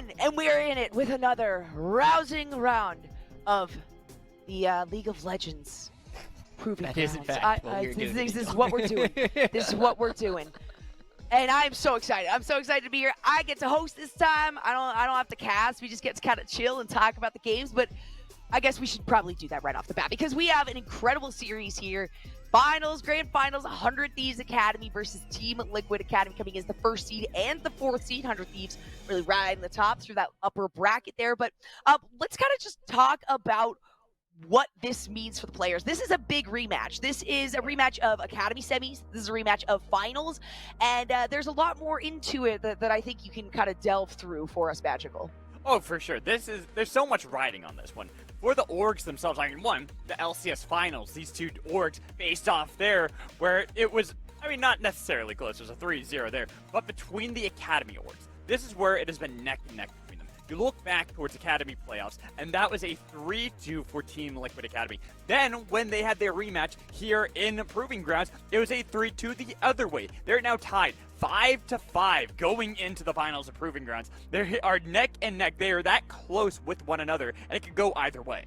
one, and we are in it with another rousing round of the League of Legends proving That grounds. is in fact what we're doing. This is what we're doing. This is what we're doing. And I'm so excited. I'm so excited to be here. I get to host this time. I don't have to cast. We just get to kind of chill and talk about the games. But I guess we should probably do that right off the bat because we have an incredible series here. Finals, grand finals, 100 Thieves Academy versus Team Liquid Academy coming as the first seed and the fourth seed. 100 Thieves really riding the top through that upper bracket there. But let's kind of just talk about what this means for the players. This is a big rematch. This is a rematch of Academy semis. This is a rematch of finals. And there's a lot more into it that I think you can kind of delve through for us, Magical. Oh, for sure. There's so much riding on this one. For the orgs themselves, I mean, one, the LCS finals, these two orgs faced off there, where it was, I mean, not necessarily close. It was a 3-0 there. But between the Academy orgs, this is where it has been neck and neck between them. You look back towards Academy playoffs, and that was a 3-2 for Team Liquid Academy. Then, when they had their rematch here in Proving Grounds, it was a 3-2 the other way. They're now tied 5-5 going into the finals of Proving Grounds. They are neck and neck. They are that close with one another, and it could go either way.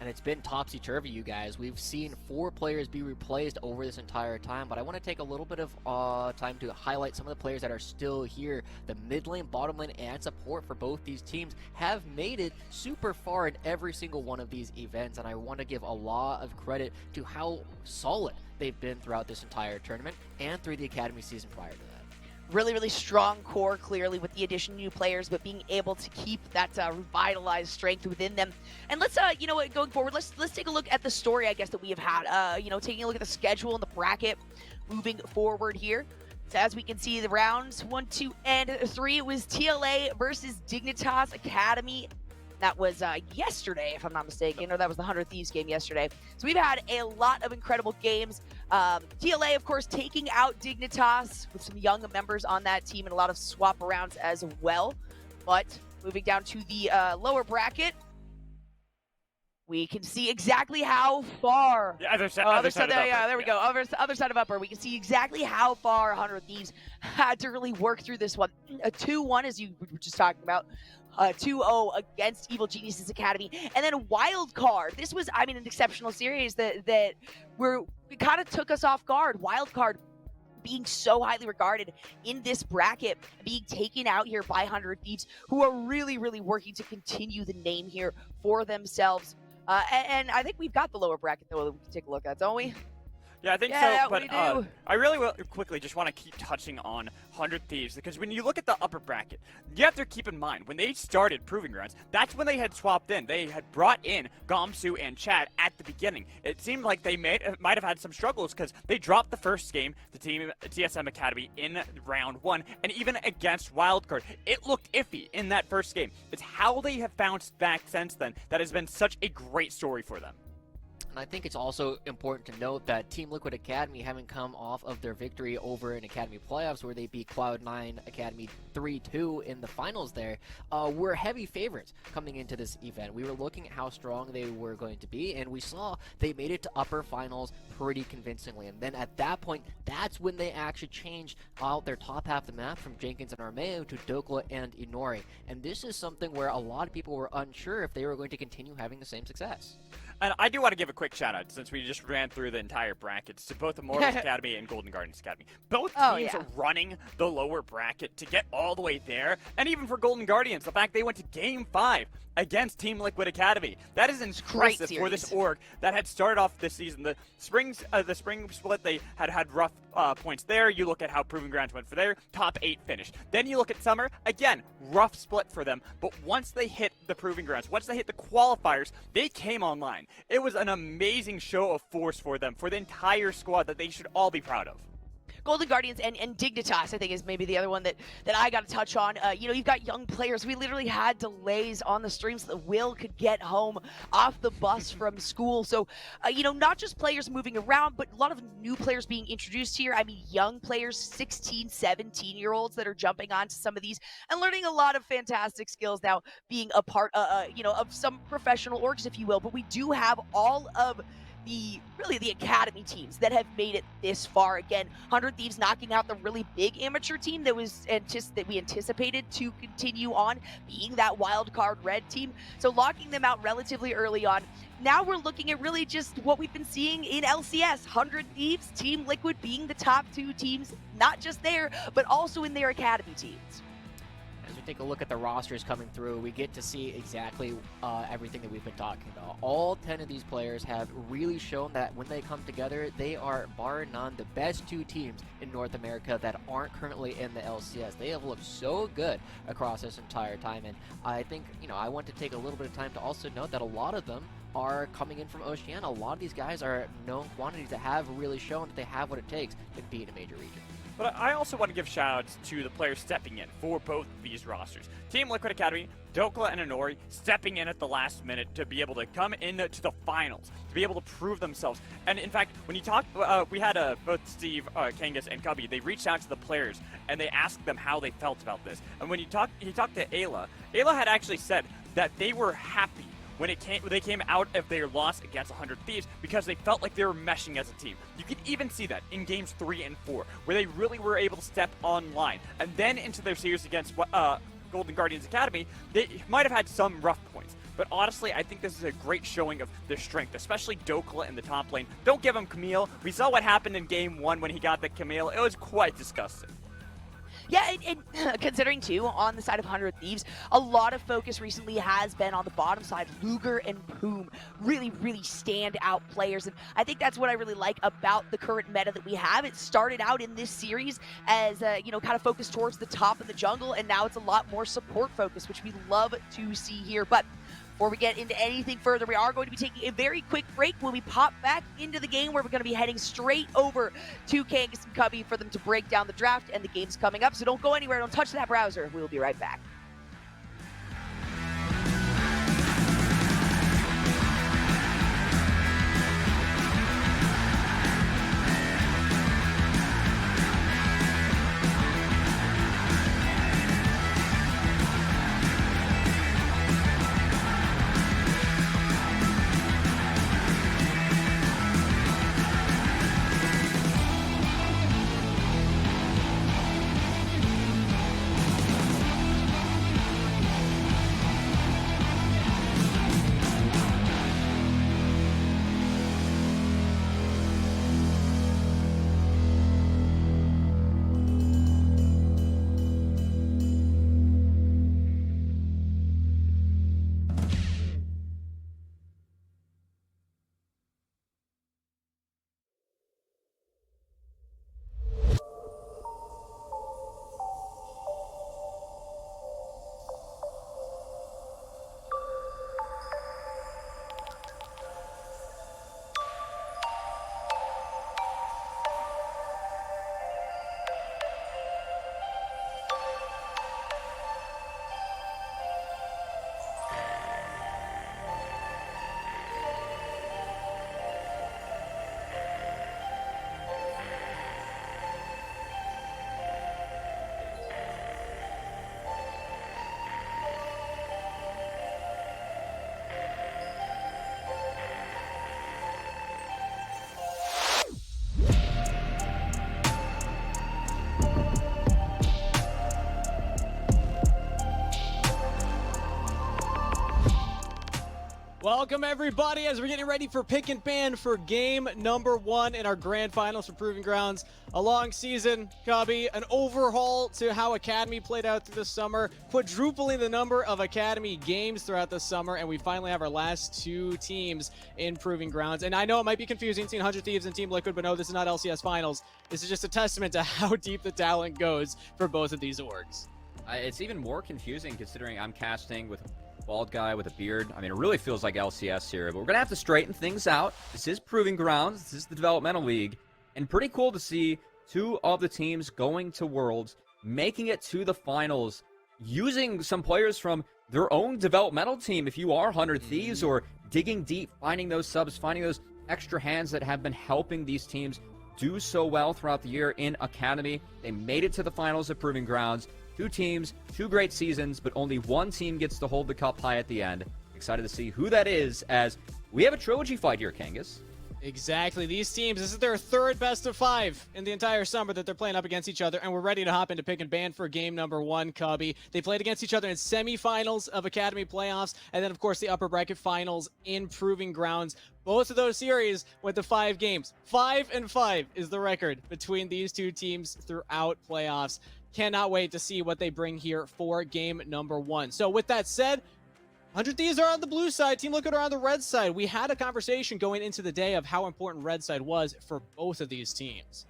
And it's been topsy-turvy, you guys. We've seen 4 players be replaced over this entire time, but I want to take a little bit of time to highlight some of the players that are still here. The mid lane, bottom lane, and support for both these teams have made it super far in every single one of these events, and I want to give a lot of credit to how solid they've been throughout this entire tournament and through the Academy season prior to that. Really, really strong core, clearly, with the addition of new players, but being able to keep that revitalized strength within them. And let's, you know what, going forward, let's take a look at the story, I guess, that we have had. You know, taking a look at the schedule and the bracket moving forward here. So as we can see, the rounds 1, 2, and 3, it was TLA versus Dignitas Academy. That was yesterday, if I'm not mistaken, or that was the 100 Thieves game yesterday. So we've had a lot of incredible games. TLA, of course, taking out Dignitas with some young members on that team and a lot of swap arounds as well. But moving down to the lower bracket, we can see exactly how far. The other side of upper. Yeah, there we go. Other side of upper. We can see exactly how far 100 Thieves had to really work through this one. A 2-1, as you were just talking about. 2-0 against Evil Geniuses Academy. And then Wild Card. This was, I mean, an exceptional series that kind of took us off guard. Wild Card being so highly regarded in this bracket, being taken out here by 100 Thieves, who are really, really working to continue the name here for themselves. And I think we've got the lower bracket, though, that we can take a look at, don't we? Yeah, I think Yeah, so, but we do. I really will quickly just want to keep touching on 100 Thieves, because when you look at the upper bracket, you have to keep in mind, when they started Proving Grounds, that's when they had swapped in. They had brought in Gomsu and Chad at the beginning. It seemed like they might have had some struggles, because they dropped the first game to Team TSM Academy in round 1, and even against Wildcard, it looked iffy in that first game. It's how they have bounced back since then that has been such a great story for them. And I think it's also important to note that Team Liquid Academy, having come off of their victory over in Academy playoffs where they beat Cloud9 Academy 3-2 in the finals there, were heavy favorites coming into this event. We were looking at how strong they were going to be, and we saw they made it to upper finals pretty convincingly. And then at that point, that's when they actually changed out their top half of the map from Jenkins and Armeo to Dokla and Inori. And this is something where a lot of people were unsure if they were going to continue having the same success. And I do want to give a quick shout out, since we just ran through the entire brackets, to both Immortals Academy and Golden Guardians Academy. Both teams are running the lower bracket to get all the way there. And even for Golden Guardians, the fact they went to Game 5 against Team Liquid Academy. That is impressive for this org that had started off this season. The spring split, they had rough points there. You look at how Proving Grounds went for their top 8 finish. Then you look at Summer, again, rough split for them. But once they hit the Proving Grounds, once they hit the qualifiers, they came online. It was an amazing show of force for them, for the entire squad that they should all be proud of. Golden Guardians and Dignitas, I think, is maybe the other one that I got to touch on. You know, you've got young players. We literally had delays on the stream so that Will could get home off the bus from school. So, you know, not just players moving around, but a lot of new players being introduced here. I mean, young players, 16, 17-year-olds that are jumping onto some of these and learning a lot of fantastic skills now, being a part, you know, of some professional orgs, if you will. But we do have all of really the academy teams that have made it this far. Again, 100 Thieves knocking out the really big amateur team that we anticipated to continue on being that wild card red team. So locking them out relatively early on. Now we're looking at really just what we've been seeing in LCS. 100 Thieves, Team Liquid being the top 2 teams, not just there, but also in their academy teams. As we take a look at the rosters coming through, we get to see exactly everything that we've been talking about. All 10 of these players have really shown that when they come together, they are, bar none, the best 2 teams in North America that aren't currently in the LCS. They have looked so good across this entire time, and I think, I want to take a little bit of time to also note that a lot of them are coming in from Oceania. A lot of these guys are known quantities that have really shown that they have what it takes to be in a major region. But I also want to give shout-outs to the players stepping in for both of these rosters. Team Liquid Academy, Dokla and Inori stepping in at the last minute to be able to come into the finals, to be able to prove themselves. And in fact, when you talk, we had both Steve, Kangas, and Cubby, they reached out to the players and they asked them how they felt about this. And when he talked to Ayla had actually said that they were happy when they came out of their loss against 100 Thieves because they felt like they were meshing as a team. You could even see that in games 3 and 4, where they really were able to step online. And then into their series against Golden Guardians Academy, they might have had some rough points. But honestly, I think this is a great showing of their strength, especially Dokla in the top lane. Don't give him Camille. We saw what happened in game 1 when he got the Camille. It was quite disgusting. Yeah, and considering, too, on the side of 100 Thieves, a lot of focus recently has been on the bottom side. Luger and Poom really, really stand out players, and I think that's what I really like about the current meta that we have. It started out in this series as, kind of focused towards the top of the jungle, and now it's a lot more support focused, which we love to see here. But before we get into anything further, we are going to be taking a very quick break. When we pop back into the game, where we're going to be heading straight over to Kangas and Cubby for them to break down the draft, and the game's coming up, so don't go anywhere, don't touch that browser. We'll be right back. Welcome, everybody, as we're getting ready for pick and ban for game number 1 in our grand finals for Proving Grounds. A long season, Cubby, an overhaul to how Academy played out through the summer, quadrupling the number of Academy games throughout the summer, and we finally have our last 2 teams in Proving Grounds. And I know it might be confusing, Team 100 Thieves and Team Liquid, but no, this is not LCS Finals. This is just a testament to how deep the talent goes for both of these orgs. It's even more confusing considering I'm casting with bald guy with a beard. I mean, it really feels like LCS here, but we're going to have to straighten things out. This is Proving Grounds. This is the Developmental League. And pretty cool to see 2 of the teams going to Worlds, making it to the finals, using some players from their own developmental team, if you are 100 Thieves, or digging deep, finding those subs, finding those extra hands that have been helping these teams do so well throughout the year in Academy. They made it to the finals of Proving Grounds. 2 teams, 2 great seasons, but only one team gets to hold the cup high at the end. Excited to see who that is, as we have a trilogy fight here, Kangas. Exactly. These teams, this is their third best of 5 in the entire summer that they're playing up against each other, and we're ready to hop into pick and ban for game number 1, Cubby. They played against each other in semifinals of Academy playoffs, and then, of course, the upper bracket finals in Proving Grounds. Both of those series went to 5 games. 5-5 is the record between these two teams throughout playoffs. Cannot wait to see what they bring here for game number 1. So with that said, 100 Thieves are on the blue side, Team Liquid are on the red side. We had a conversation going into the day of how important red side was for both of these teams.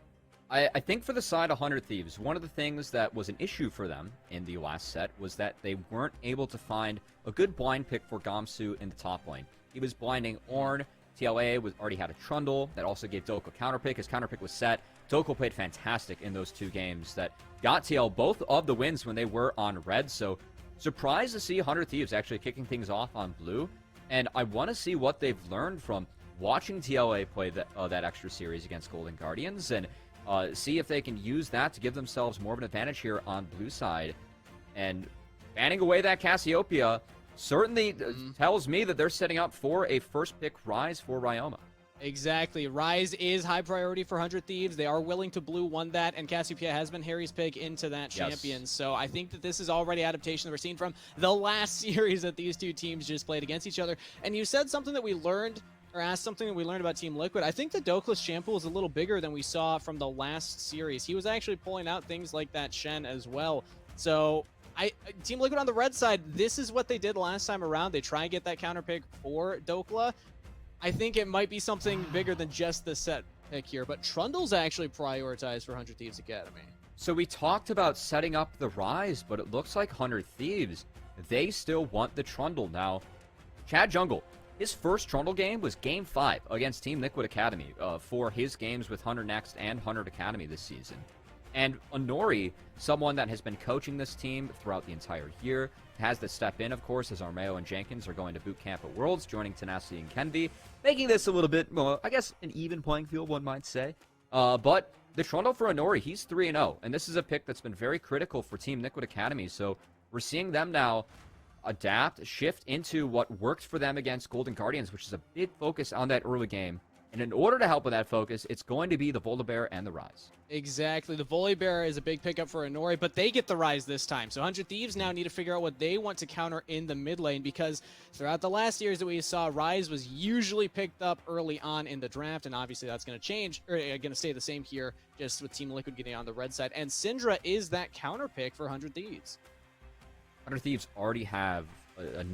I think for the side of 100 Thieves, one of the things that was an issue for them in the last set was that they weren't able to find a good blind pick for Gamsu in the top lane. He was blinding Ornn. TLA already had a Trundle that also gave Doko a counterpick. His counterpick was set. Doko played fantastic in those 2 games that got TL both of the wins when they were on red. So surprised to see 100 Thieves actually kicking things off on blue. And I want to see what they've learned from watching TLA play that extra series against Golden Guardians and see if they can use that to give themselves more of an advantage here on blue side. And banning away that Cassiopeia certainly tells me that they're setting up for a first pick Rise for Ryoma. Exactly. Rise is high priority for 100 Thieves. They are willing to blue 1 that, and Cassiopeia has been Harry's pick into that champion. So I think that this is already adaptation that we're seeing from the last series that these two teams just played against each other. And you said something that we learned, or asked something that we learned about Team Liquid. I think the Dokeless Shampoo is a little bigger than we saw from the last series. He was actually pulling out things like that Shen as well. So Team Liquid on the red side, this is what they did last time around. They try and get that counter pick for Dokla. I think it might be something bigger than just the set pick here, but Trundle's actually prioritized for 100 Thieves Academy. So we talked about setting up the Rise, but it looks like 100 Thieves, they still want the Trundle. Now, Chad Jungle, his first Trundle game was Game 5 against Team Liquid Academy for his games with Hunter Next and Hunter Academy this season. And Honori, someone that has been coaching this team throughout the entire year, has to step in, of course, as Armeo and Jenkins are going to boot camp at Worlds, joining Tenacity and Kenvi, making this a little bit more, I guess, an even playing field, one might say. But the Trundle for Honori, he's 3-0, and this is a pick that's been very critical for Team Liquid Academy, so we're seeing them now adapt, shift into what worked for them against Golden Guardians, which is a big focus on that early game. And in order to help with that focus, it's going to be the Volibear and the Rise. Exactly. The Volibear is a big pickup for Honori, but they get the Rise this time. So 100 Thieves now need to figure out what they want to counter in the mid lane, because throughout the last years that we saw, Rise was usually picked up early on in the draft, and obviously that's going to change, or going to stay the same here, just with Team Liquid getting on the red side. And Syndra is that counter pick for 100 Thieves. 100 Thieves already have a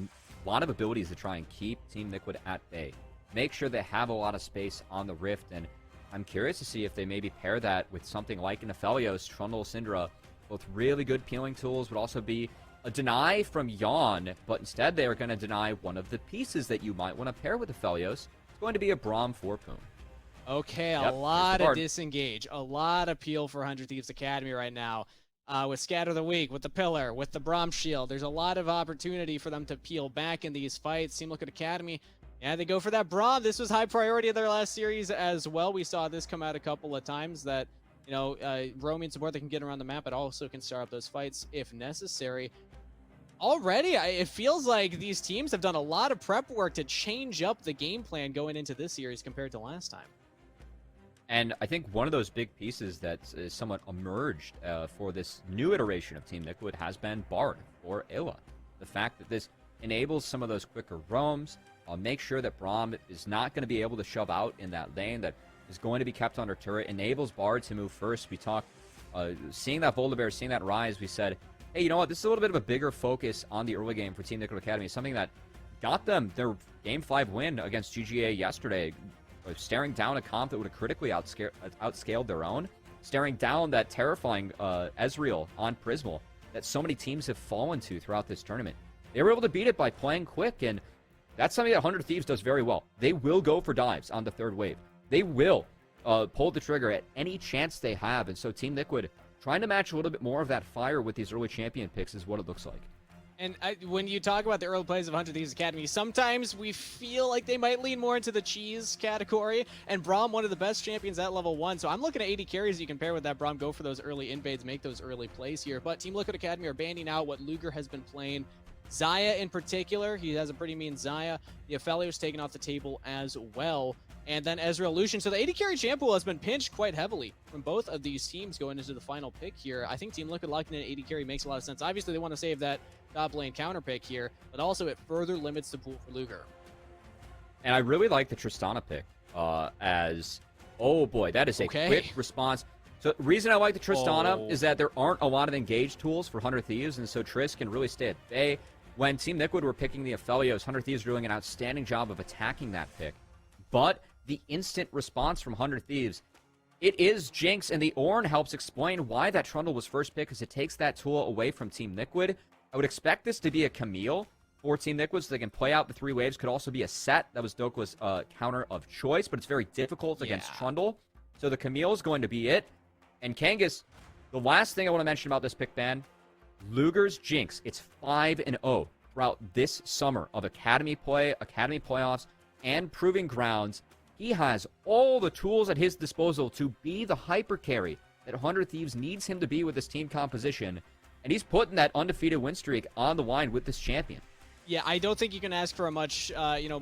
lot of abilities to try and keep Team Liquid at bay. Make sure they have a lot of space on the Rift, and I'm curious to see if they maybe pair that with something like an Aphelios, Trundle, Syndra. Both really good peeling tools, would also be a deny from Yawn, but instead they are going to deny one of the pieces that you might want to pair with Aphelios. It's going to be a Braum 4-Poon. Okay, a lot of disengage, a lot of peel for 100 Thieves Academy right now. With Scatter the Weak, with the Pillar, with the Braum Shield, there's a lot of opportunity for them to peel back in these fights. Team Liquid Academy, yeah, they go for that Braum. This was high priority in their last series as well. We saw this come out a couple of times that, you know, roaming support that can get around the map, but also can start up those fights if necessary. Already, it feels like these teams have done a lot of prep work to change up the game plan going into this series compared to last time. And I think one of those big pieces that is somewhat emerged for this new iteration of Team Liquid has been Bard or Illa. The fact that this enables some of those quicker roams, make sure that Braum is not going to be able to shove out in that lane, that is going to be kept under turret, enables Bard to move first. We talked, seeing that Volibear, seeing that Rise, we said, hey, you know what, this is a little bit of a bigger focus on the early game for Team Liquid Academy, something that got them their Game 5 win against GGA yesterday, staring down a comp that would have critically outscaled their own, staring down that terrifying Ezreal on Prismal that so many teams have fallen to throughout this tournament. They were able to beat it by playing quick, and that's something that 100 Thieves does very well. They will go for dives on the third wave. They will pull the trigger at any chance they have, and so Team Liquid trying to match a little bit more of that fire with these early champion picks is what it looks like. And when you talk about the early plays of 100 Thieves Academy, sometimes we feel like they might lean more into the cheese category, and Braum, one of the best champions at level 1, so I'm looking at 80 carries you can pair with that Braum, go for those early invades, make those early plays here. But Team Liquid Academy are banning out what Luger has been playing. Xayah in particular, he has a pretty mean Xayah. The Aphelios taken off the table as well. and then Ezreal Lucian. So the AD carry champ pool has been pinched quite heavily from both of these teams going into the final pick here. I think Team Liquid locking in AD carry makes a lot of sense. Obviously, they want to save that top lane counter pick here, but also it further limits the pool for Luger. And I really like the Tristana pick as, oh boy, that is a quick response. So the reason I like the Tristana is that there aren't a lot of engage tools for 100 Thieves, and so Triss can really stay at bay. When Team Liquid were picking the Aphelios, 100 Thieves were doing an outstanding job of attacking that pick. But the instant response from 100 Thieves, it is Jinx, and the Ornn helps explain why that Trundle was first pick, because it takes that tool away from Team Liquid. I would expect this to be a Camille for Team Liquid, so they can play out the 3 waves. Could also be a set. That was Dokla's counter of choice, but it's very difficult against Trundle. So the Camille is going to be it. And Kangas, the last thing I want to mention about this pick ban, Luger's Jinx. It's 5-0 throughout this summer of Academy play, Academy playoffs, and Proving Grounds. He has all the tools at his disposal to be the hyper carry that 100 Thieves needs him to be with this team composition. And he's putting that undefeated win streak on the line with this champion. Yeah, I don't think you can ask for a much,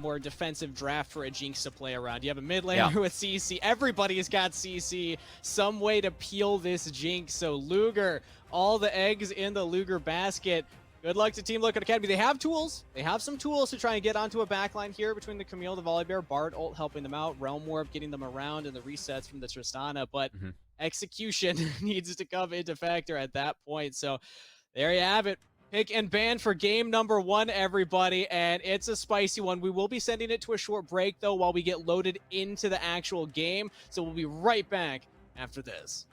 more defensive draft for a Jinx to play around. You have a mid laner with CC. Everybody's got CC. Some way to peel this Jinx. So Luger, all the eggs in the Luger basket. Good luck to Team Liquid Academy. They have tools. They have some tools to try and get onto a backline here between the Camille, the Volibear, Bard ult helping them out, Realm Warp getting them around, and the resets from the Tristana. But execution needs to come into factor at that point. So there you have it. Pick and ban for game number 1, everybody, and it's a spicy one. We will be sending it to a short break, though, while we get loaded into the actual game. So we'll be right back after this.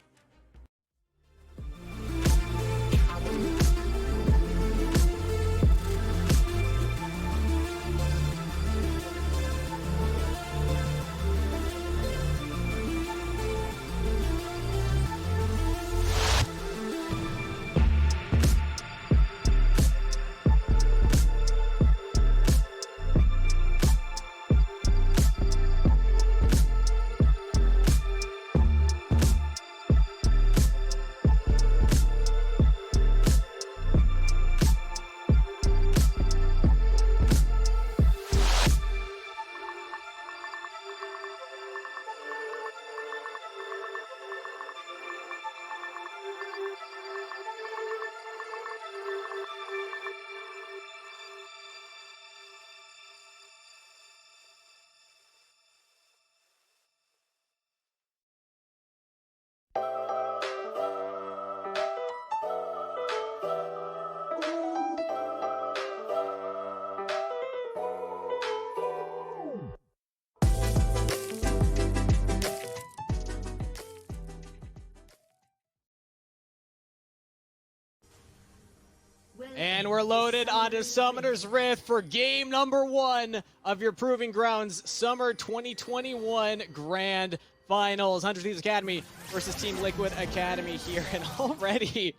And we're loaded onto Summoner's Rift for game number 1 of your Proving Grounds Summer 2021 Grand Finals. 100 Thieves Academy versus Team Liquid Academy here. And already,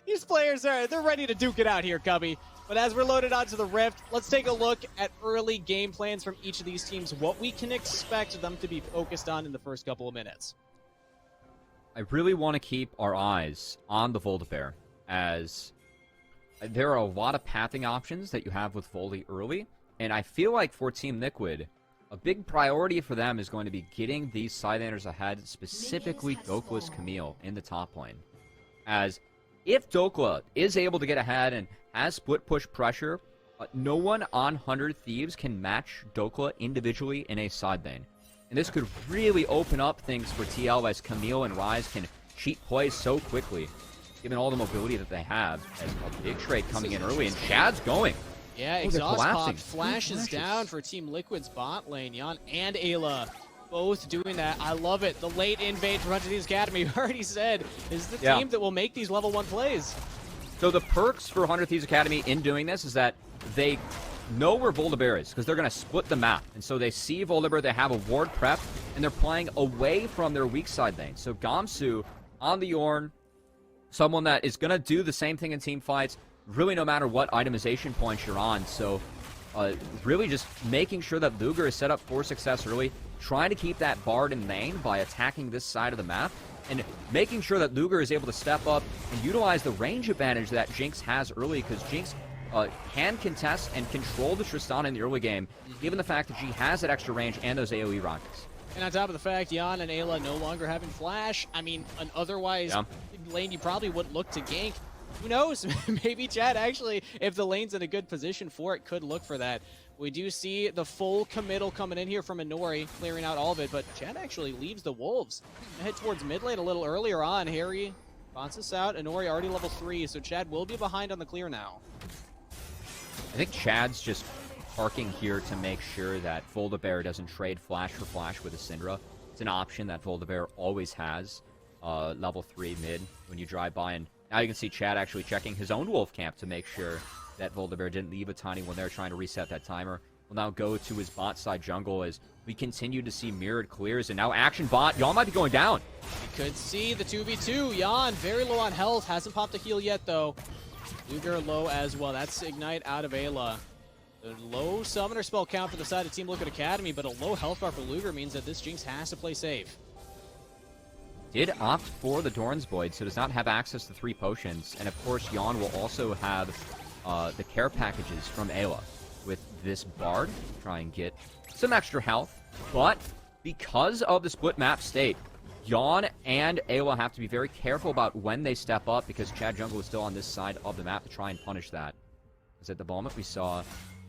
these players they're ready to duke it out here, Cubby. But as we're loaded onto the Rift, let's take a look at early game plans from each of these teams, what we can expect them to be focused on in the first couple of minutes. I really want to keep our eyes on the Volibear, as there are a lot of pathing options that you have with Voli early, and I feel like for Team Liquid, a big priority for them is going to be getting these sidelanders ahead, specifically Dokla's Camille in the top lane. As if Dokla is able to get ahead and has split push pressure, no one on 100 Thieves can match Dokla individually in a side lane. And this could really open up things for TL, as Camille and Ryze can cheat plays so quickly, given all the mobility that they have. As a big trade coming in early, and Shad's going. Yeah, exhaust pop flashes down for Team Liquid's bot lane. Jan and Ayla both doing that. I love it. The late invade for 100 Thieves Academy, already said, is the team that will make these level 1 plays. So the perks for 100 Thieves Academy in doing this is that they know where Volibear is, because they're going to split the map. And so they see Volibear, they have a ward prep, and they're playing away from their weak side lane. So Gamsu on the Ornn, someone that is going to do the same thing in team fights, really no matter what itemization points you're on. So really just making sure that Luger is set up for success early, trying to keep that Bard in lane by attacking this side of the map, and making sure that Luger is able to step up and utilize the range advantage that Jinx has early, because Jinx can contest and control the Tristana in the early game, given the fact that she has that extra range and those AoE rockets. And on top of the fact, Jan and Ayla no longer having flash. I mean, an otherwise lane you probably wouldn't look to gank. Who knows? Maybe Chad actually, if the lane's in a good position for it, could look for that. We do see the full committal coming in here from Inori, clearing out all of it, but Chad actually leaves the Wolves. Head towards mid lane a little earlier on. Harry bounces out. Inori already level 3, so Chad will be behind on the clear now. I think Chad's just parking here to make sure that Voldabear doesn't trade flash for flash with a Syndra. It's an option that Voldabear always has, level 3 mid when you drive by. And now you can see Chad actually checking his own Wolf camp to make sure that Voldabear didn't leave a tiny when they're trying to reset that timer. Will now go to his bot side jungle as we continue to see mirrored clears, and now action bot. Y'all might be going down. We could see the 2v2. Jan very low on health, hasn't popped a heal yet though. Luger low as well. That's Ignite out of Ayla. The low summoner spell count for the side of Team Liquid Academy, but a low health bar for Luger means that this Jinx has to play safe. Did opt for the Doran's Void, so does not have access to 3 potions. And of course, Jan will also have the care packages from Ayla with this Bard. Try and get some extra health. But because of the split map state, Jan and Ayla have to be very careful about when they step up, because Chad Jungle is still on this side of the map to try and punish that. Because at the moment we saw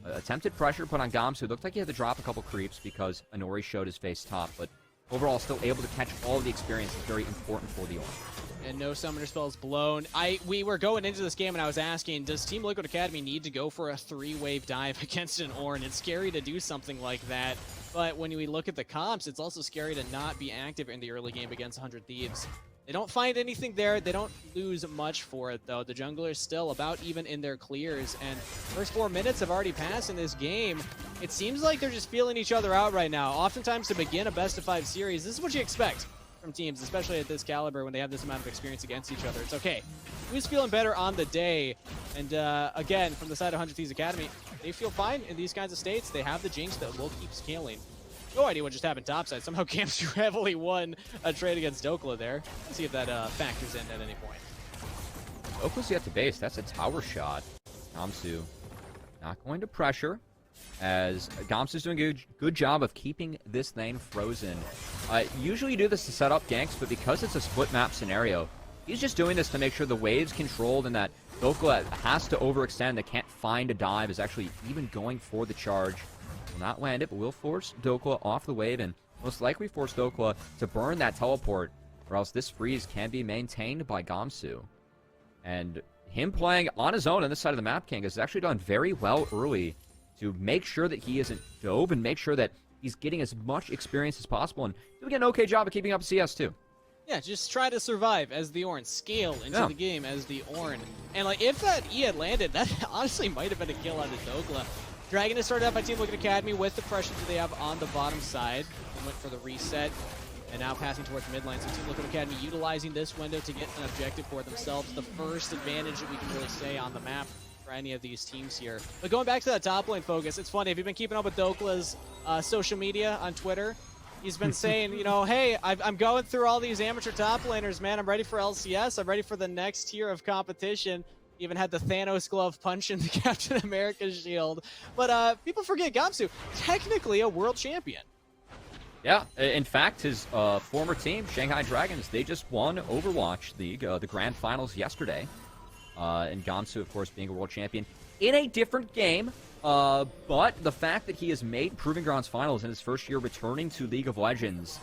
attempted pressure put on Gamsu. Looked like he had to drop a couple creeps because Inori showed his face top, but overall still able to catch all of the experience is very important for the Ornn. And no summoner spells blown. We were going into this game and I was asking, does Team Liquid Academy need to go for a 3-wave dive against an Ornn? It's scary to do something like that, but when we look at the comps, it's also scary to not be active in the early game against 100 Thieves. They don't find anything there. They don't lose much for it, though. The junglers still about even in their clears, and first 4 minutes have already passed in this game. It seems like they're just feeling each other out right now. Oftentimes, to begin a best-of-5 series, this is what you expect from teams, especially at this caliber when they have this amount of experience against each other. It's okay. Who's feeling better on the day? And again, from the side of 100 Thieves Academy, they feel fine in these kinds of states. They have the Jinx that will keep scaling. No idea what just happened topside. Somehow Gamsu heavily won a trade against Dokla there. Let's see if that factors in at any point. Dokla's yet to base. That's a tower shot. Gamsu not going to pressure, as Gamsu's doing a good job of keeping this lane frozen. Usually you do this to set up ganks, but because it's a split map scenario, he's just doing this to make sure the wave's controlled and that Dokla has to overextend. They can't find a dive, is actually even going for the charge. Will not land it, but will force Dokla off the wave, and most likely force Dokla to burn that teleport, or else this freeze can be maintained by Gamsu. And him playing on his own on this side of the map, King, has actually done very well early to make sure that he isn't dove and make sure that he's getting as much experience as possible, and doing an okay job of keeping up CS too. Yeah, just try to survive as the Ornn, scale into the game as the Ornn. And like, if that E had landed, that honestly might have been a kill out of Dokla. Dragon is started out by Team Liquid Academy with the pressure that they have on the bottom side. They went for the reset, and now passing towards mid lane. So Team Liquid Academy utilizing this window to get an objective for themselves. The first advantage that we can really say on the map for any of these teams here. But going back to that top lane focus, it's funny, if you've been keeping up with Dokla's social media on Twitter, he's been saying, you know, hey, I'm going through all these amateur top laners, man. I'm ready for LCS. I'm ready for the next tier of competition. Even had the Thanos glove punch in the Captain America shield. But people forget Gamsu, technically a world champion. Yeah, in fact, his former team, Shanghai Dragons, they just won Overwatch League, the grand finals yesterday. And Gamsu, of course, being a world champion in a different game. But the fact that he has made Proving Grounds finals in his first year returning to League of Legends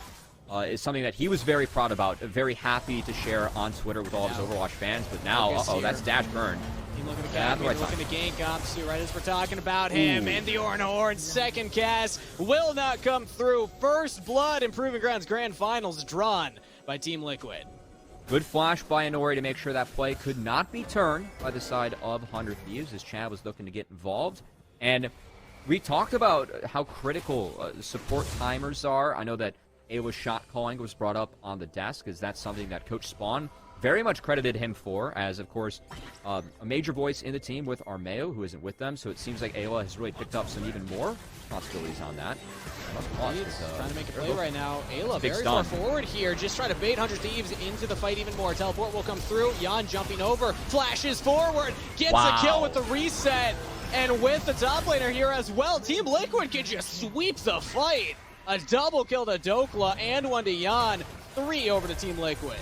is something that he was very proud about, very happy to share on Twitter with all of his Overwatch fans. But now, that's dash burn. Looking to gank Gamsu right as we're talking about him. Ooh. And the Ornn second cast will not come through. First blood in Proving Grounds Grand Finals drawn by Team Liquid. Good flash by Inori to make sure that play could not be turned by the side of 100 Thieves as Chad was looking to get involved. And we talked about how critical support timers are. I know that Ayla's shot calling was brought up on the desk, as that's something that Coach Spawn very much credited him for, as, of course, a major voice in the team with Armeo, who isn't with them, so it seems like Ayla has really picked up some even more responsibilities on that. Trying to make a play right now. Ayla very far forward here, just trying to bait 100 Thieves into the fight even more. Teleport will come through. Jan jumping over, flashes forward, gets a kill with the reset, and with the top laner here as well, Team Liquid can just sweep the fight. A double kill to Dokla and one to Jan. 3 over to Team Liquid.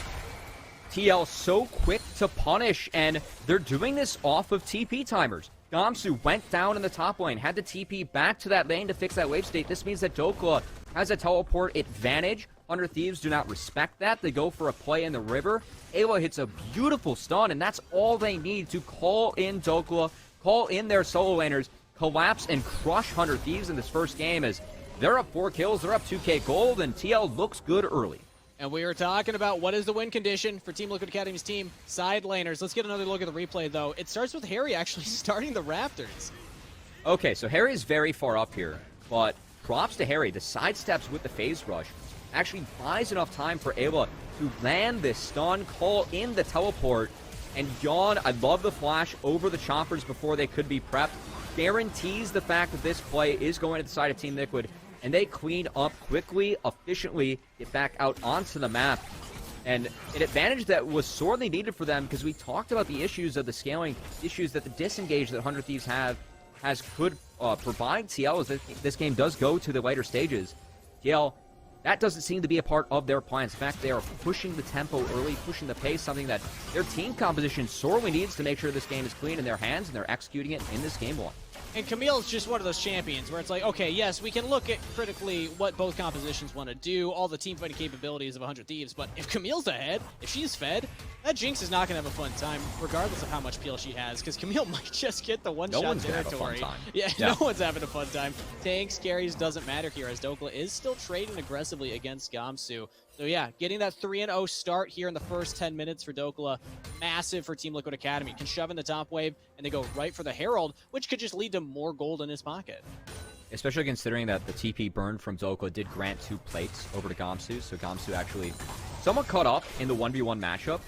TL so quick to punish, and they're doing this off of TP timers. Gamsu went down in the top lane, had to TP back to that lane to fix that wave state. This means that Dokla has a teleport advantage. 100 Thieves do not respect that. They go for a play in the river. Ayla hits a beautiful stun, and that's all they need to call in Dokla, call in their solo laners, collapse and crush 100 Thieves in this first game as they're up 4 kills, they're up 2k gold, and TL looks good early. And we were talking about what is the win condition for Team Liquid Academy's team. Side laners. Let's get another look at the replay, though. It starts with Harry actually starting the Raptors. Okay, so Harry is very far up here, but props to Harry. The sidesteps with the phase rush actually buys enough time for Ayla to land this stun, call in the teleport, and Yawn, I love the flash over the choppers before they could be prepped. Guarantees the fact that this play is going to the side of Team Liquid, and they clean up quickly, efficiently, get back out onto the map. And an advantage that was sorely needed for them, because we talked about the issues of the scaling, issues that the disengage that 100 Thieves could provide TL as this game does go to the later stages. TL, that doesn't seem to be a part of their plans. In fact, they are pushing the tempo early, pushing the pace, something that their team composition sorely needs to make sure this game is clean in their hands, and they're executing it in this game 1. And Camille's just one of those champions where it's like, okay, yes, we can look at critically what both compositions want to do, all the team fighting capabilities of 100 Thieves, but if Camille's ahead, if she's fed, that Jinx is not going to have a fun time, regardless of how much peel she has, because Camille might just get the one-shot territory. Yeah, no one's having a fun time. Tanks, carries, doesn't matter here, as Dokla is still trading aggressively against Gamsu. So yeah, getting that 3-0 start here in the first 10 minutes for Dokla, massive for Team Liquid Academy. Can shove in the top wave, and they go right for the Herald, which could just lead to more gold in his pocket. Especially considering that the TP burn from Dokla did grant 2 plates over to Gamsu, so Gamsu actually somewhat caught up in the 1v1 matchup.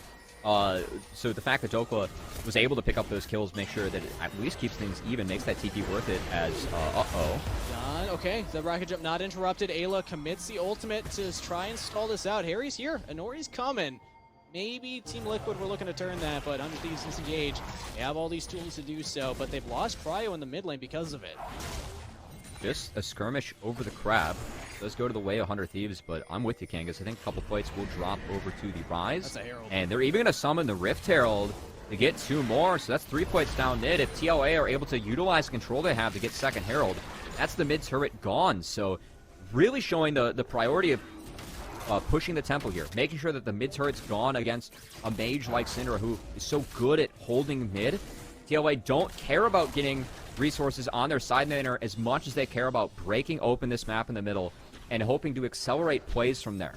So the fact that Dokla was able to pick up those kills, make sure that it at least keeps things even, makes that TP worth it as, Okay, the rocket jump not interrupted. Ayla commits the ultimate to try and stall this out. Harry's here, Anori's coming. Maybe Team Liquid were looking to turn that, but 100 Thieves disengage. They have all these tools to do so, but they've lost Prio in the mid lane because of it. Just a skirmish over the crab. Does go to the way of 100 Thieves, but I'm with you, Kangas. I think a couple plates will drop over to the Rise. That's a Herald. And they're even going to summon the Rift Herald to get 2 more, so that's 3 plates down mid. If TLA are able to utilize the control they have to get second Herald, that's the mid turret gone. So really showing the priority of pushing the tempo here, making sure that the mid turret's gone against a mage like Syndra, who is so good at holding mid. TLA don't care about getting resources on their side laner as much as they care about breaking open this map in the middle and hoping to accelerate plays from there.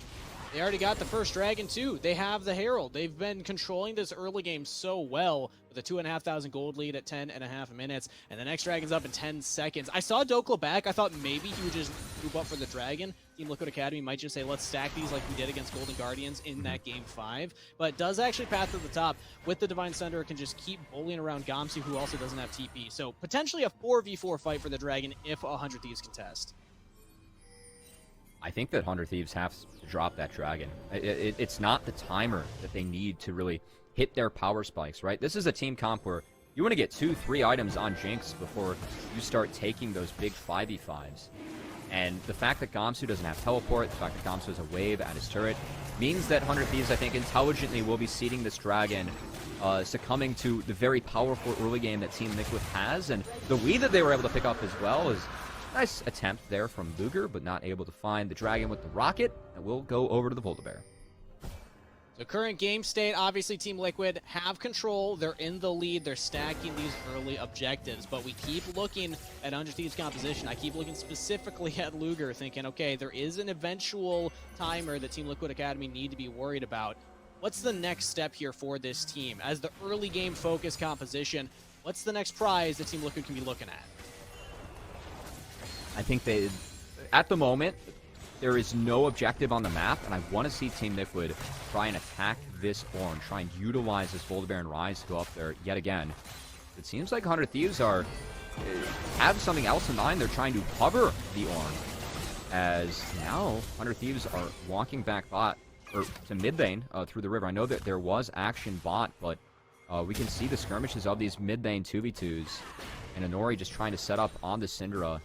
They already got the first dragon, too. They have the Herald. They've been controlling this early game so well with a 2,500 gold lead at 10.5 minutes, and the next dragon's up in 10 seconds. I saw Dokla back. I thought maybe he would just move up for the dragon. Team Liquid Academy might just say, let's stack these like we did against Golden Guardians in that game 5, but does actually path to the top with the Divine Sunder. Can just keep bullying around Gamsu, who also doesn't have TP. So potentially a 4v4 fight for the dragon if 100 Thieves contest. I think that 100 Thieves have to drop that dragon. It's not the timer that they need to really hit their power spikes, right? This is a team comp where you want to get 2-3 items on Jinx before you start taking those big 5v5s. And the fact that Gamsu doesn't have teleport, the fact that Gamsu has a wave at his turret, means that 100 Thieves, I think, intelligently will be seeding this dragon, succumbing to the very powerful early game that Team Liquid has. And the lead that they were able to pick up as well is nice attempt there from Luger, but not able to find the dragon with the rocket, and we'll go over to the Polar Bear. So current game state, obviously Team Liquid have control. They're in the lead. They're stacking these early objectives, but we keep looking at 100 Thieves composition. I keep looking specifically at Luger, thinking, okay, there is an eventual timer that Team Liquid Academy need to be worried about. What's the next step here for this team? As the early game focus composition, what's the next prize that Team Liquid can be looking at? I think at the moment, there is no objective on the map, and I want to see Team Liquid try and attack this Ornn, try and utilize this Boulder Bear and Rise to go up there yet again. It seems like 100 Thieves have something else in mind. They're trying to cover the Ornn, as now 100 Thieves are walking back bot, or to mid lane through the river. I know that there was action bot, but We can see the skirmishes of these mid-lane 2v2s. And Inori just trying to set up on the Syndra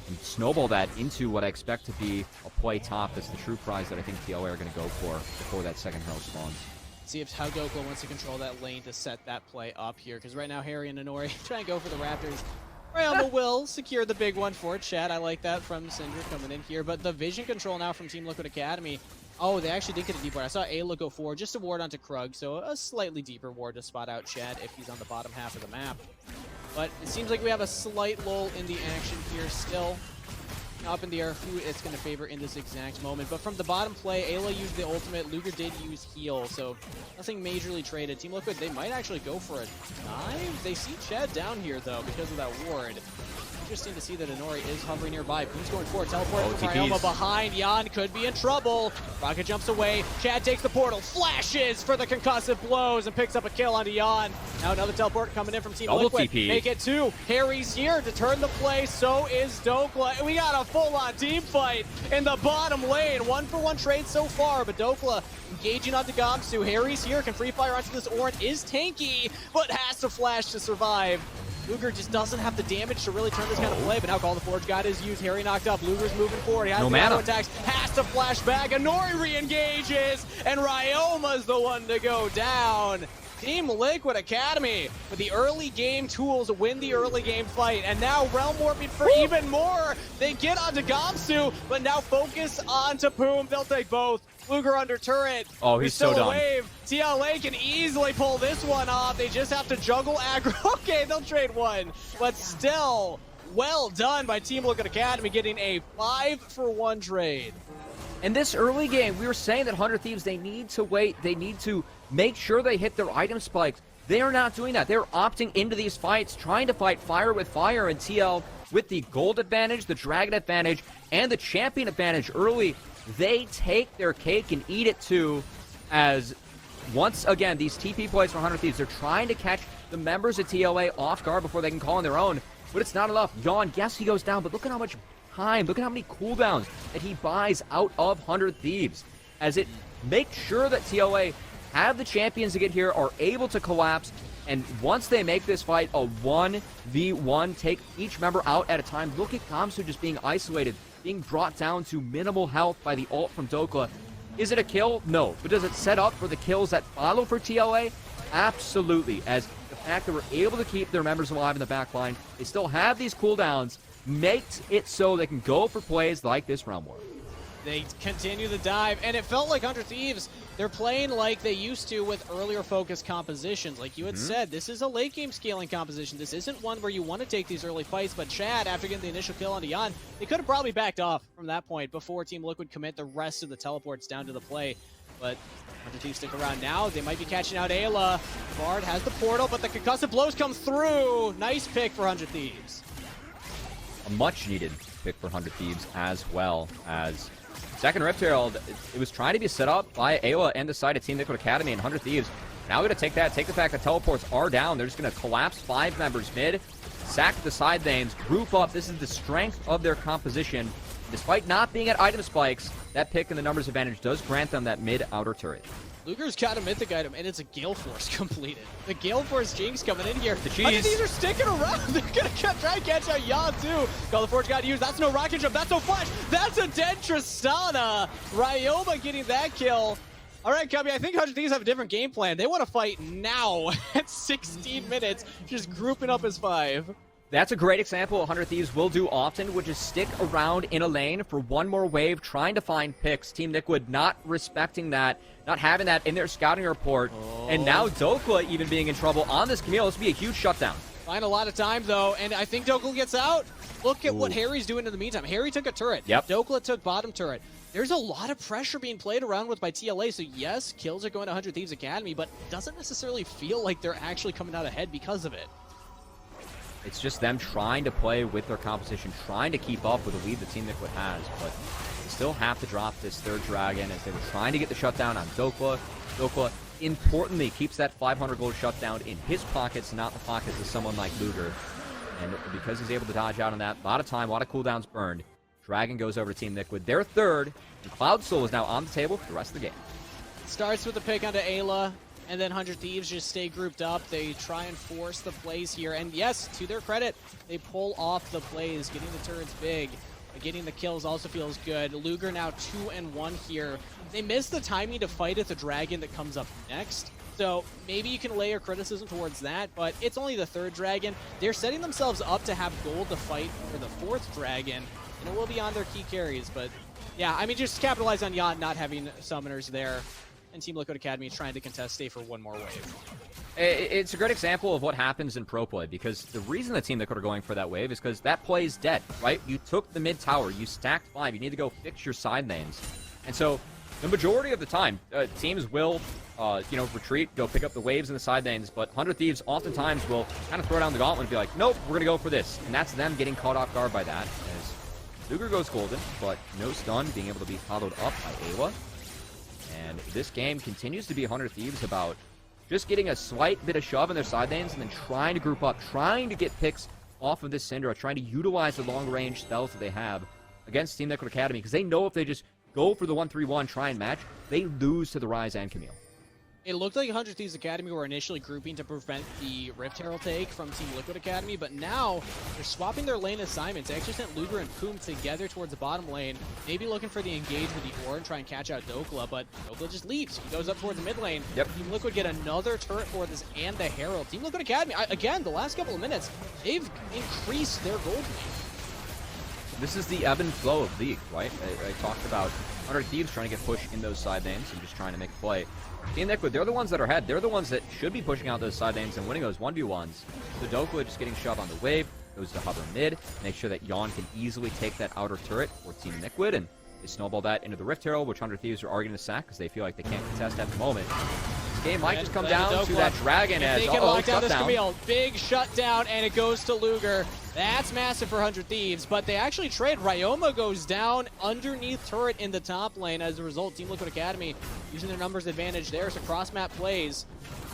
and snowball that into what I expect to be a play top. That's the true prize that I think TLA are going to go for before that second hero spawns. See if how Dokla wants to control that lane to set that play up here, because right now Harry and Inori try and go for the Raptors. Ryoma will secure the big one for Chad. I like that from Syndra coming in here, but the vision control now from Team Liquid Academy. Oh, they actually did get a deep ward. I saw Ayla go forward just to ward onto Krug, so a slightly deeper ward to spot out Chad if he's on the bottom half of the map. But it seems like we have a slight lull in the action here still. Up in the air, who it's going to favor in this exact moment. But from the bottom play, Ayla used the ultimate, Luger did use heal, so nothing majorly traded. Team Liquid, they might actually go for a dive. They see Chad down here, though, because of that ward. Interesting to see that Inori is hovering nearby. Boom's going forward, teleport from Ryoma behind. Jan could be in trouble. Rocket jumps away. Chad takes the portal, flashes for the concussive blows, and picks up a kill onto Jan. Now another teleport coming in from Team Liquid. TP. Make it 2. Harry's here to turn the play. So is Dokla. We got a full-on team fight in the bottom lane. 1-for-1 trade so far, but Dokla engaging onto Gamsu. Harry's here, can free fire onto this Ornn. Is tanky, but has to flash to survive. Luger just doesn't have the damage to really turn this kind of play, but now Call the Forge got his use. Harry knocked up. Luger's moving forward. He has the auto attacks. Has to flash back. Inori re-engages, and Ryoma's the one to go down. Team Liquid Academy with the early game tools win the early game fight, and now Realm Warping for even more. They get onto Gamsu, but now focus onto Boom. They'll take both. Luger under turret. Oh, he's so done. Wave. TLA can easily pull this one off. They just have to juggle aggro. Okay, they'll trade one, but still, well done by Team Liquid Academy, getting a 5-for-1 trade. In this early game, we were saying that 100 Thieves, they need to wait. They need to make sure they hit their item spikes. They are not doing that. They're opting into these fights, trying to fight fire with fire, and TL with the gold advantage, the dragon advantage, and the champion advantage early. They take their cake and eat it too, as once again, these TP plays for 100 Thieves, they're trying to catch the members of TLA off guard before they can call on their own, but it's not enough. Yawn, yes, he goes down, but look at how much time, look at how many cooldowns that he buys out of 100 Thieves, as it makes sure that TLA have the champions to get here, are able to collapse, and once they make this fight a 1v1, take each member out at a time. Look at Gamsu just being isolated, being brought down to minimal health by the ult from Dokla. Is it a kill? No. But does it set up for the kills that follow for TLA? Absolutely. As the fact that we're able to keep their members alive in the back line, they still have these cooldowns, makes it so they can go for plays like this Realm War. They continue the dive, and it felt like 100 Thieves, they're playing like they used to with earlier focus compositions. Like you had said, this is a late game scaling composition. This isn't one where you want to take these early fights, but Chad, after getting the initial kill on Jan, they could have probably backed off from that point before Team Liquid commit the rest of the teleports down to the play. But 100 Thieves stick around now. They might be catching out Ayla. Bard has the portal, but the concussive blows come through. Nice pick for 100 Thieves. A much needed pick for 100 Thieves, as well as second Rift Herald. It was trying to be set up by Ayla and the side of Team Liquid Academy, and 100 Thieves now going to take that, take the fact that teleports are down. They're just going to collapse 5 members mid, sack the side lanes, group up. This is the strength of their composition. Despite not being at item spikes, that pick and the numbers advantage does grant them that mid-outer turret. Luger's got a mythic item, and it's a Gale Force completed. The Gale Force Jinx coming in here. The cheese. 100 Thieves are sticking around. They're going to try and catch out Jan, too. Call the Forge got used. That's no rocket jump. That's no flash. That's a dead Tristana. Ryoma getting that kill. All right, Cubby, I think 100 Thieves have a different game plan. They want to fight now at 16 minutes, just grouping up as 5. That's a great example 100 Thieves will do often, which is stick around in a lane for one more wave, trying to find picks. Team Liquid not respecting that, not having that in their scouting report. And now Dokla even being in trouble on this Camille. This would be a huge shutdown. Find a lot of time, though, and I think Dokla gets out. Look at what Harry's doing in the meantime. Harry took a turret. Yep. Dokla took bottom turret. There's a lot of pressure being played around with by TLA, so yes, kills are going to 100 Thieves Academy, but it doesn't necessarily feel like they're actually coming out ahead because of it. It's just them trying to play with their composition, trying to keep up with the lead the Team Liquid has, but they still have to drop this third dragon as they were trying to get the shutdown on Dokla. Dokla, importantly, keeps that 500 gold shutdown in his pockets, not the pockets of someone like Luger. And because he's able to dodge out on that, a lot of time, a lot of cooldowns burned. Dragon goes over to Team Liquid. They're third, and Cloud Soul is now on the table for the rest of the game. Starts with the pick onto Ayla. and then 100 Thieves just stay grouped up. They try and force the plays here, and yes, to their credit, they pull off the plays, getting the turrets big. Getting the kills also feels good. Luger now 2-1 here. They missed the timing to fight at the dragon that comes up next. So maybe you can lay your criticism towards that, but it's only the 3rd dragon. They're setting themselves up to have gold to fight for the 4th dragon, and it will be on their key carries. But yeah, I mean, just capitalize on Yacht not having summoners there, and Team Liquid Academy trying to contest stay for one more wave. It's a great example of what happens in pro play, because the reason the Team Liquid are going for that wave is because that play is dead, right? You took the mid tower, you stacked 5, you need to go fix your side lanes. And so the majority of the time, teams will, retreat, go pick up the waves in the side lanes, but 100 Thieves oftentimes will kind of throw down the gauntlet and be like, nope, we're going to go for this. And that's them getting caught off guard by that, as Luger goes golden, but no stun, being able to be followed up by Ayla. And this game continues to be 100 Thieves about just getting a slight bit of shove in their side lanes and then trying to group up, trying to get picks off of this Syndra, trying to utilize the long-range spells that they have against Team Liquid Academy, because they know if they just go for the 1-3-1, try and match, they lose to the Ryze and Camille. It looked like 100 Thieves Academy were initially grouping to prevent the Rift Herald take from Team Liquid Academy, but now they're swapping their lane assignments. They actually sent Luger and Poom together towards the bottom lane, maybe looking for the engage with the Ore and try and catch out Dokla, but Dokla just leaves. He goes up towards the mid lane. Yep. Team Liquid get another turret for this and the Herald. Team Liquid Academy, again, the last couple of minutes, they've increased their gold lead. This is the ebb and flow of League, right? I talked about 100 Thieves trying to get pushed in those side lanes and just trying to make a play. Team Liquid, they're the ones that are ahead. They're the ones that should be pushing out those side lanes and winning those 1v1s. So Dokla just getting shoved on the wave, goes to hover mid, make sure that Yawn can easily take that outer turret for Team Liquid, and they snowball that into the Rift Herald, which 100 Thieves are arguing to sack because they feel like they can't contest at the moment. This game might just come down to that dragon as they can lock down this Camille. Big shutdown, and it goes to Luger. That's massive for 100 Thieves, but they actually trade. Ryoma goes down underneath turret in the top lane. As a result, Team Liquid Academy using their numbers advantage there. So cross-map plays.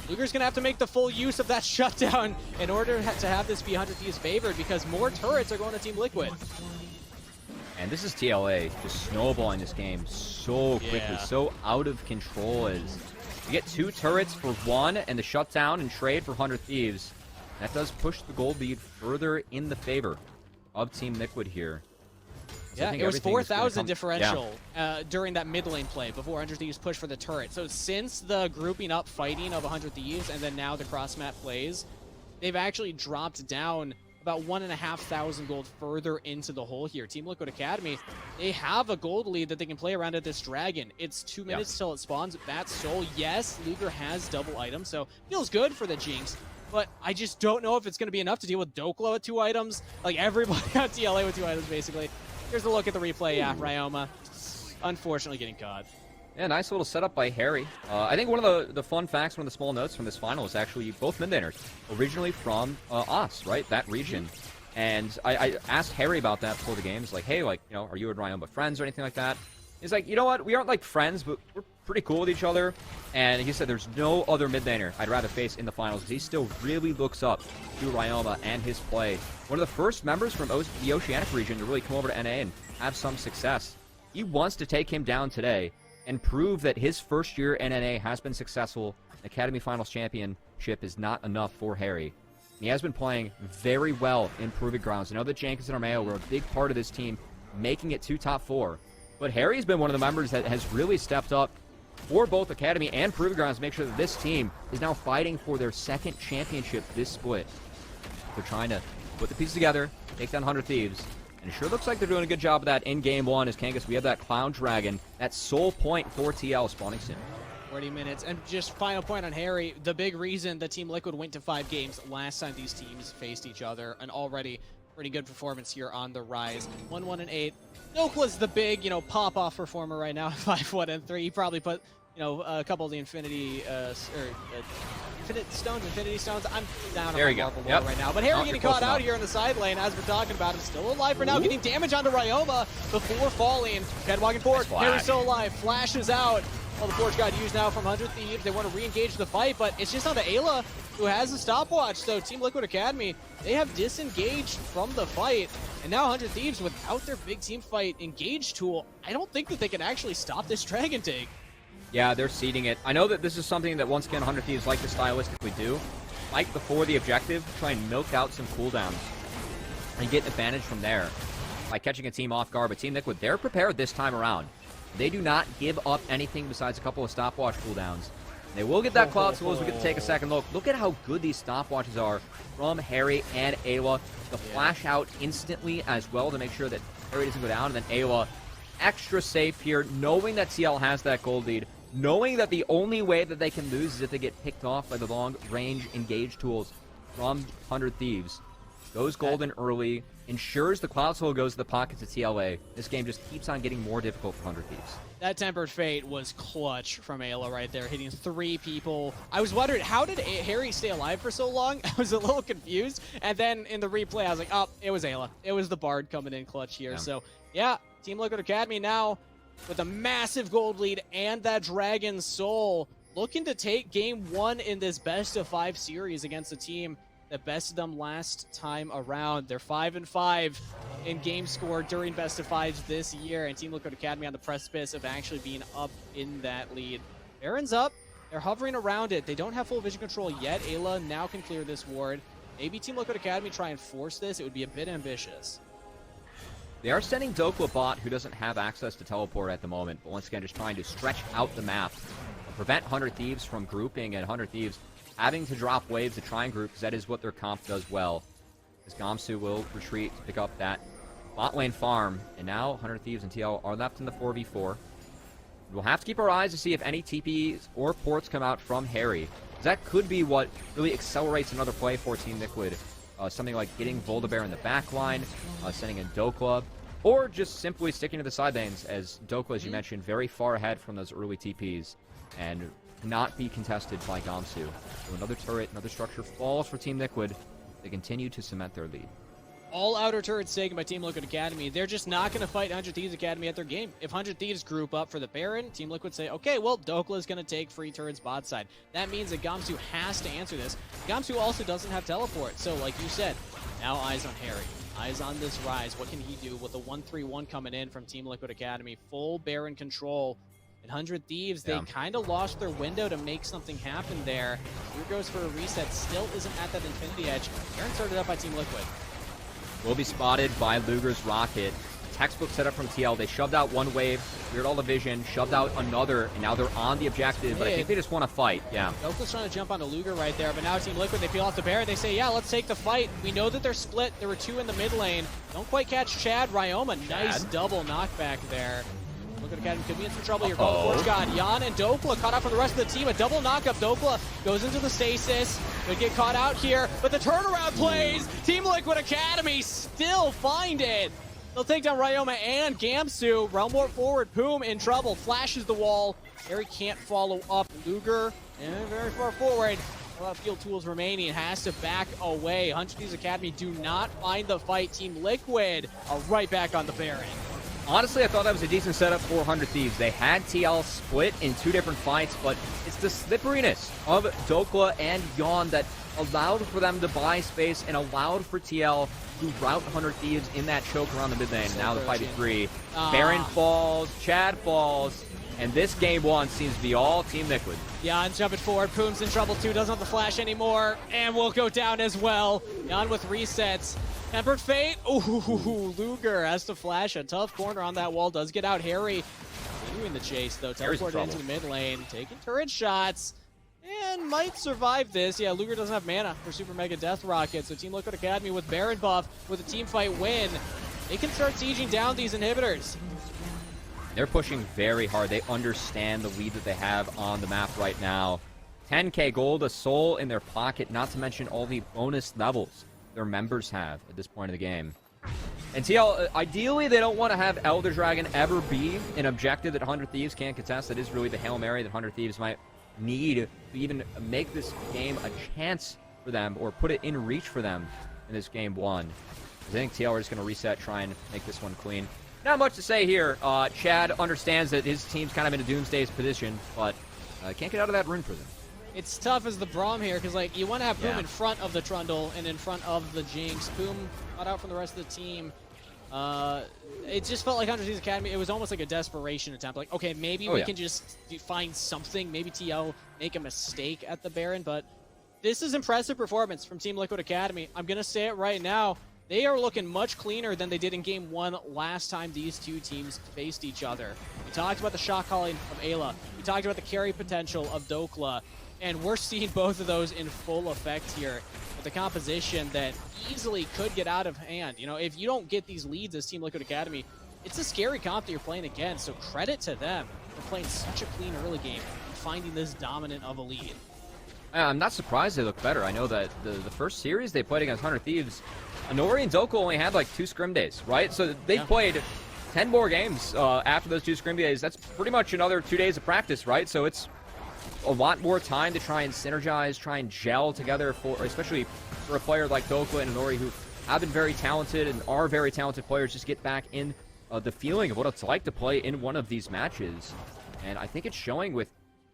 Luger's going to have to make the full use of that shutdown in order to have this be 100 Thieves favored, because more turrets are going to Team Liquid. And this is TLA just snowballing this game so quickly, so out of control. As you get 2 turrets for 1 and the shutdown and trade for 100 Thieves. That does push the gold lead further in the favor of Team Liquid here. Yeah, it was 4,000 differential during that mid lane play before 100 Thieves pushed for the turret. So since the grouping up fighting of 100 Thieves and then now the cross-map plays, they've actually dropped down about 1,500 gold further into the hole here. Team Liquid Academy, they have a gold lead that they can play around at this dragon. It's 2 minutes till it spawns. Bat Soul, yes, Luger has double items, so feels good for the Jinx. But I just don't know if it's going to be enough to deal with Dokla with 2 items. Like, everybody on TLA with 2 items, basically. Here's a look at the replay. Yeah, Ryoma, unfortunately getting caught. Yeah, nice little setup by Harry. I think one of the fun facts, one of the small notes from this final is actually both mid laners, originally from Os, right? That region. And I asked Harry about that before the game. It's like, hey, like, you know, are you and Ryoma friends or anything like that? He's like, you know what? We aren't like friends, but we're pretty cool with each other. And he said there's no other mid laner I'd rather face in the finals, because he still really looks up to Ryoma and his play. One of the first members from the Oceanic region to really come over to NA and have some success. He wants to take him down today and prove that his first year in NA has been successful. Academy Finals Championship is not enough for Harry. He has been playing very well in Proving Grounds. I know that Jenkins and Armeo were a big part of this team making it to top 4. But Harry's been one of the members that has really stepped up for both Academy and Proving Grounds to make sure that this team is now fighting for their 2nd championship this split. They're trying to put the pieces together, take down 100 Thieves, and it sure looks like they're doing a good job of that in Game 1 as Kangas, we have that Clown Dragon, that sole point for TL spawning soon. 40 minutes. And just final point on Harry, the big reason the Team Liquid went to 5 games last time these teams faced each other, and already pretty good performance here on the Rise. 1-1-8. Dokla's the big, pop-off performer right now, 5-1-3. He probably put, a couple of the Infinity Stones. I'm down on my Marvel Lore right now. But Harry getting caught out here in the side lane, as we're talking about him. Still alive for now, getting damage onto Ryoma before falling. Head walking forward. Harry's still alive. Flashes out. Well, the Forge got used now from 100 Thieves. They want to re-engage the fight, but it's just on to Ayla, who has a stopwatch. So Team Liquid Academy, they have disengaged from the fight. And now 100 Thieves, without their big team fight engage tool, I don't think that they can actually stop this Dragon take. Yeah, they're seeding it. I know that this is something that, once again, 100 Thieves like to stylistically do. Fight before the objective, try and milk out some cooldowns, and get advantage from there by catching a team off guard. But Team Liquid, they're prepared this time around. They do not give up anything besides a couple of stopwatch cooldowns. They will get that Cloud Soul as we get to take a second look. Look at how good these stopwatches are from Harry and Ayla. The flash out instantly as well to make sure that Harry doesn't go down. And then Ayla, extra safe here, knowing that TL has that gold lead, knowing that the only way that they can lose is if they get picked off by the long-range engage tools from 100 Thieves. Goes golden early, ensures the Cloud Soul goes to the pockets of TLA. This game just keeps on getting more difficult for 100 Thieves. That Tempered Fate was clutch from Ayla right there, hitting 3 people. I was wondering, how did Harry stay alive for so long? I was a little confused. And then in the replay, I was like, oh, it was Ayla. It was the Bard coming in clutch here. Yeah. So, yeah, Team Liquid Academy now with a massive gold lead and that Dragon Soul, looking to take game 1 in this best-of-5 series against a team that bested them last time around. They're 5-5 in game score during best-of-5s this year, and Team Liquid Academy on the precipice of actually being up in that lead. Baron's up. They're hovering around it. They don't have full vision control yet. Ayla now can clear this ward. Maybe Team Liquid Academy try and force this. It would be a bit ambitious. They are sending Dokla bot, who doesn't have access to teleport at the moment, but once again just trying to stretch out the map, prevent 100 Thieves from grouping, and 100 Thieves having to drop waves to try and group, because that is what their comp does well. As Gamsu will retreat to pick up that bot lane farm, and now 100 Thieves and TL are left in the 4v4. We'll have to keep our eyes to see if any TPs or ports come out from Harry. That could be what really accelerates another play for Team Liquid. Something like getting Voldabear in the back line, sending in Dokla, or just simply sticking to the side lanes, as Dokla, as you mentioned, very far ahead from those early TPs, and not be contested by Gamsu. So another turret, another structure falls for Team Liquid. They continue to cement their lead. All outer turrets taken by Team Liquid Academy. They're just not going to fight 100 Thieves Academy at their game. If 100 Thieves group up for the Baron, Team Liquid say, okay, well, Dokla is going to take free turrets bot side. That means that Gamsu has to answer this. Gamsu also doesn't have teleport. So, like you said, now eyes on Harry. Eyes on this Rise. What can he do with the 1-3-1 coming in from Team Liquid Academy? Full Baron control. And 100 Thieves, they kind of lost their window to make something happen there. Here goes for a reset. Still isn't at that Infinity Edge. Baron started up by Team Liquid. Will be spotted by Luger's rocket. Textbook setup from TL. They shoved out one wave, cleared all the vision, shoved out another, and now they're on the objective, but I think they just want to fight. Yeah. Dokla's trying to jump onto Luger right there, but now Team Liquid, they peel off the Baron. They say, yeah, let's take the fight. We know that they're split. There were 2 in the mid lane. Don't quite catch Chad. Ryoma, nice double knockback there. Liquid Academy could be in some trouble here. Forge God, Jan and Dokla caught out from the rest of the team. A double knockup. Dokla goes into the stasis. Could get caught out here, but the turnaround plays. Team Liquid Academy still find it. They'll take down Ryoma and Gamsu. Realm Warp forward. Poom in trouble. Flashes the wall. Harry can't follow up. Luger, and very far forward. A lot of field tools remaining. Has to back away. 100 Thieves Academy do not find the fight. Team Liquid are right back on the Baron. Honestly, I thought that was a decent setup for 100 Thieves. They had TL split in 2 different fights, but it's the slipperiness of Dokla and Yon that allowed for them to buy space and allowed for TL to route 100 Thieves in that choke around the mid lane. Now the fight is free. Baron falls, Chad falls, and this game 1 seems to be all Team Liquid. Jan's jumping forward. Poom's in trouble too. Doesn't have the flash anymore, and will go down as well. Jan with resets. Tempered Fate. Ooh, Luger has to flash a tough corner on that wall. Does get out Harry. Continuing the chase, though. Teleported into the mid lane. Taking turret shots. And might survive this. Yeah, Luger doesn't have mana for Super Mega Death Rocket. So Team Liquid Academy with Baron buff, with a team fight win, they can start sieging down these inhibitors. They're pushing very hard. They understand the lead that they have on the map right now. 10k gold, a soul in their pocket, not to mention all the bonus levels their members have at this point of the game. And TL, ideally, they don't want to have Elder Dragon ever be an objective that 100 Thieves can't contest. That is really the Hail Mary that 100 Thieves might need to even make this game a chance for them, or put it in reach for them in this game 1. I think TL are just going to reset, try and make this one clean. Not much to say here. Chad understands that his team's kind of in a doomsday position, but can't get out of that rune prison. It's tough as the Braum here, because like you want to have Poom in front of the Trundle and in front of the Jinx. Poom got out from the rest of the team. It just felt like 100 Thieves Academy, it was almost like a desperation attempt. Like, okay, maybe we can just find something. Maybe TL make a mistake at the Baron, but this is impressive performance from Team Liquid Academy. I'm going to say it right now. They are looking much cleaner than they did in Game 1 last time these two teams faced each other. We talked about the shot calling of Ayla. We talked about the carry potential of Dokla. And we're seeing both of those in full effect here with a composition that easily could get out of hand. You know, if you don't get these leads as Team Liquid Academy, it's a scary comp that you're playing against. So credit to them for playing such a clean early game and finding this dominant of a lead. I'm not surprised they look better. I know that the first series they played against 100 Thieves, Anori and Doko only had like 2 scrim days, right? So they played 10 more games after those 2 scrim days. That's pretty much another 2 days of practice, right? So it's a lot more time to try and synergize, try and gel together, especially for a player like Dokla and Anori, who have been very talented and are very talented players, just get back in the feeling of what it's like to play in one of these matches. And I think it's showing with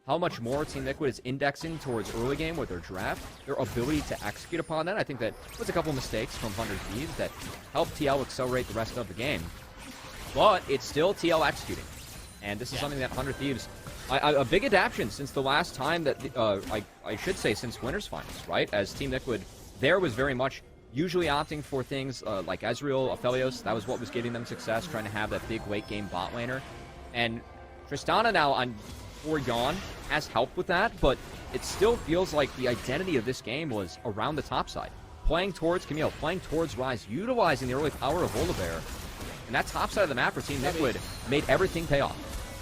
how much more Team Liquid is indexing towards early game with their draft, their ability to execute upon that. I think that was a couple mistakes from 100 Thieves that helped TL accelerate the rest of the game. But it's still TL executing. And this is something that 100 Thieves, a big adaptation since the last time that, I should say since Winners Finals, right? As Team Liquid there was very much usually opting for things like Ezreal, Aphelios. That was what was giving them success, trying to have that big late game bot laner. And Tristana now on Yawn has helped with that, but it still feels like the identity of this game was around the top side. Playing towards Camille, playing towards Ryze, utilizing the early power of Volibear. And that top side of the map for Team Liquid made everything pay off.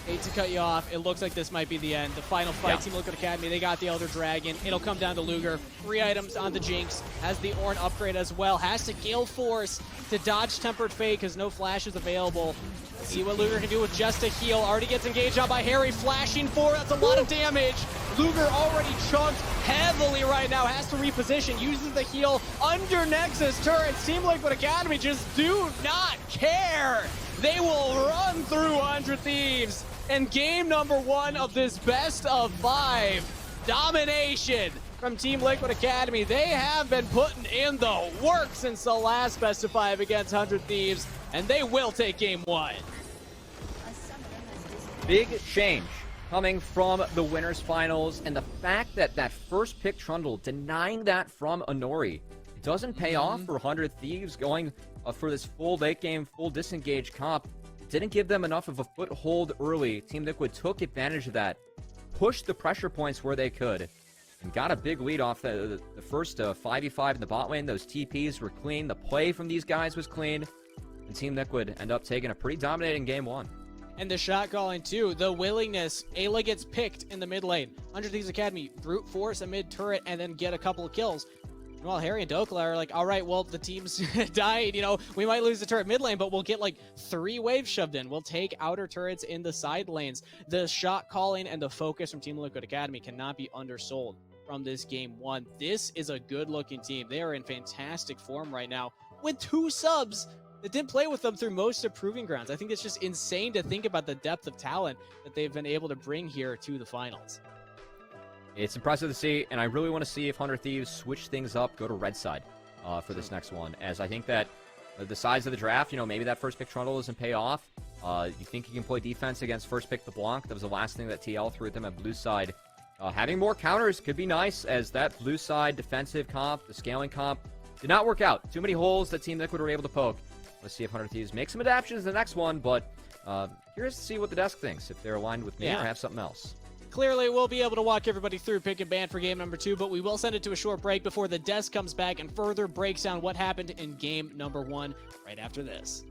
Hate to cut you off. It looks like this might be the end. The final fight, Team Liquid Academy, they got the Elder Dragon. It'll come down to Luger. 3 items on the Jinx. Has the Ornn upgrade as well. Has to Gale Force to dodge Tempered Fate because no flash is available. See what Luger can do with just a heal. Already gets engaged on by Harry. Flashing for, that's a lot of damage. Luger already chunked heavily right now. Has to reposition. Uses the heal under Nexus turrets. Team Liquid Academy just do not care. They will run through 100 Thieves. And game number 1 of this best of 5 domination from Team Liquid Academy. They have been putting in the work since the last best of 5 against 100 Thieves, and they will take game 1. Big change coming from the Winners Finals, and the fact that that first pick Trundle denying that from Anori doesn't pay off for 100 Thieves going for this full late game, full disengage comp. Didn't give them enough of a foothold early. Team Liquid took advantage of that, pushed the pressure points where they could, and got a big lead off the first 5v5 in the bot lane. Those TPs were clean. The play from these guys was clean. And Team Liquid end up taking a pretty dominating game 1. And the shot calling too, the willingness. Ayla gets picked in the mid lane. 100 Thieves Academy brute force a mid turret and then get a couple of kills. Well, Harry and Dokla are like, all right, well, the team's died. You know, we might lose the turret mid lane, but we'll get like 3 waves shoved in. We'll take outer turrets in the side lanes. The shot calling and the focus from Team Liquid Academy cannot be undersold from this game 1. This is a good looking team. They are in fantastic form right now with 2 subs that didn't play with them through most of Proving Grounds. I think it's just insane to think about the depth of talent that they've been able to bring here to the finals. It's impressive to see, and I really want to see if 100 Thieves switch things up, go to red side for this next one, as I think that the size of the draft, you know, maybe that first pick Trundle doesn't pay off. You think you can play defense against first pick LeBlanc. That was the last thing that TL threw at them at blue side. Having more counters could be nice, as that blue side defensive comp, the scaling comp, did not work out. Too many holes that Team Liquid were able to poke. Let's see if 100 Thieves make some adaptations in the next one, but curious to see what the desk thinks, if they're aligned with me or have something else. Clearly, we'll be able to walk everybody through pick and ban for game number 2, but we will send it to a short break before the desk comes back and further breaks down what happened in game number 1 right after this.